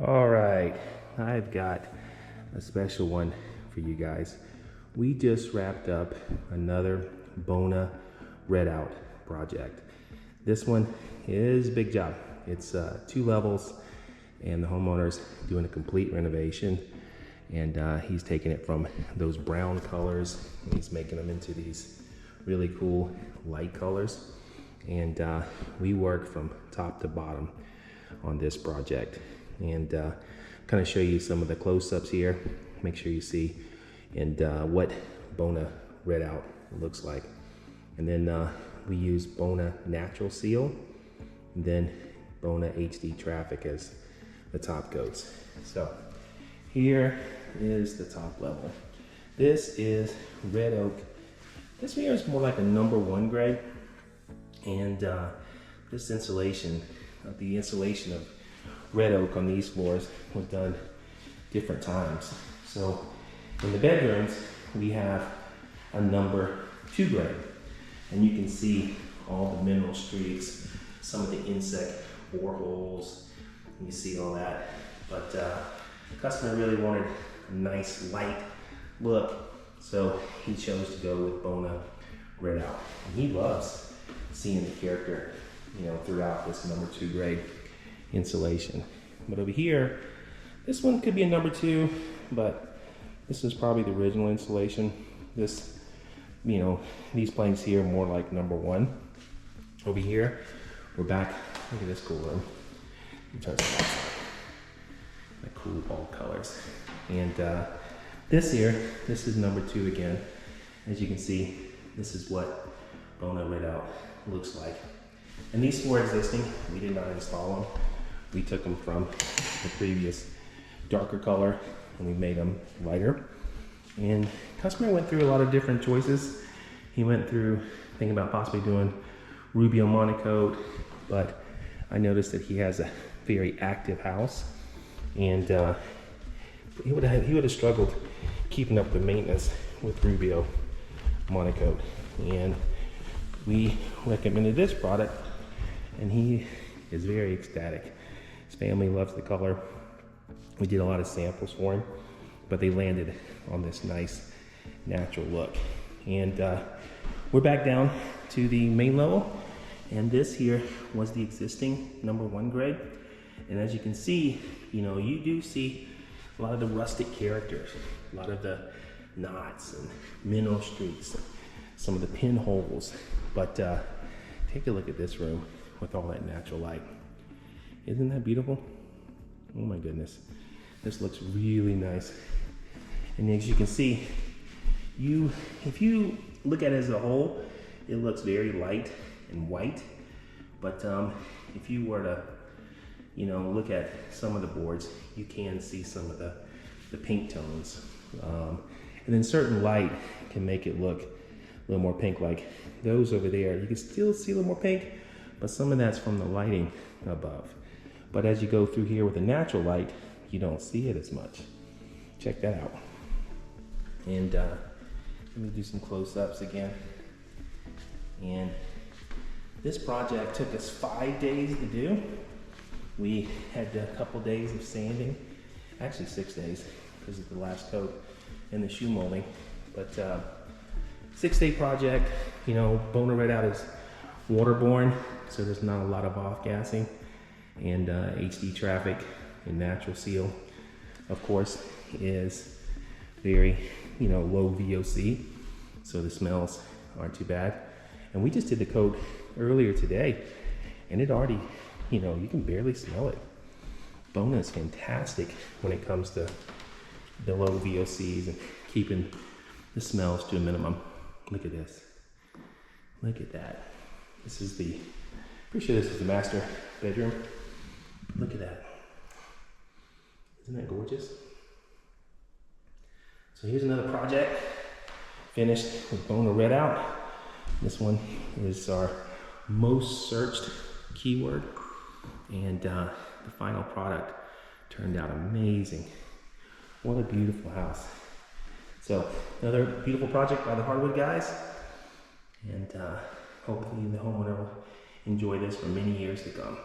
All right, I've got a special one for you guys. We just wrapped up another Bona Red Out project. This one is a big job. It's 2 levels, and the homeowner's doing a complete renovation, and he's taking it from those brown colors and he's making them into these really cool light colors. And we work from top to bottom on this project, and kind of show you some of the close-ups here. Make sure you see and what Bona Red Out looks like. And then we use Bona Natural Seal, and then Bona HD Traffic as the top coats. So here is the top level. This is red oak. This here is more like a #1 grade, and this insulation, the insulation of red oak on these floors was done different times. So in the bedrooms, we have a #2 grade, and you can see all the mineral streaks, some of the insect boreholes, you see all that. But the customer really wanted a nice light look, so he chose to go with Bona Red Out. And he loves seeing the character, throughout this #2 grade insulation. But over here, this one could be a #2, but this is probably the original insulation. This, these planks here are more like #1. Over here, we're back. Look at this cool room. Turn some lights on. The cool all colors. And this here, this is #2 again. As you can see, this is what Bona Red Out looks like. And these 4 existing, we did not install them. We took them from the previous darker color and we made them lighter. And customer went through a lot of different choices. He went through thinking about possibly doing Rubio Monocoat, but I noticed that he has a very active house, and he would have struggled keeping up the maintenance with Rubio Monocoat. And we recommended this product, and he is very ecstatic. His family loves the color. We did a lot of samples for him, but they landed on this nice natural look. And we're back down to the main level, and this here was the existing #1 grade. And as you can see, you do see a lot of the rustic characters, a lot of the knots and mineral streaks, some of the pinholes. But take a look at this room with all that natural light. Isn't that beautiful? Oh my goodness. This looks really nice. And as you can see, if you look at it as a whole, it looks very light and white. But if you were to, look at some of the boards, you can see some of the pink tones. And then certain light can make it look a little more pink, like those over there. You can still see a little more pink, but some of that's from the lighting above. But as you go through here with a natural light, you don't see it as much. Check that out. And let me do some close-ups again. And this project took us 5 days to do. We had a couple days of sanding, actually 6 days because of the last coat and the shoe molding. But 6-day project. Bona Red Out is waterborne, so there's not a lot of off-gassing. And HD Traffic and Natural Seal, of course, is very, low VOC, so the smells aren't too bad. And we just did the coat earlier today, and it already, you can barely smell it. Bona is fantastic when it comes to the low VOCs and keeping the smells to a minimum. Look at this. Look at that. This is pretty sure this is the master bedroom. Look at that. Isn't that gorgeous? So here's another project finished with Bona Red Out. This one is our most searched keyword, and the final product turned out amazing. What a beautiful house. So another beautiful project by the Hardwood guys, and hopefully the homeowner will enjoy this for many years to come.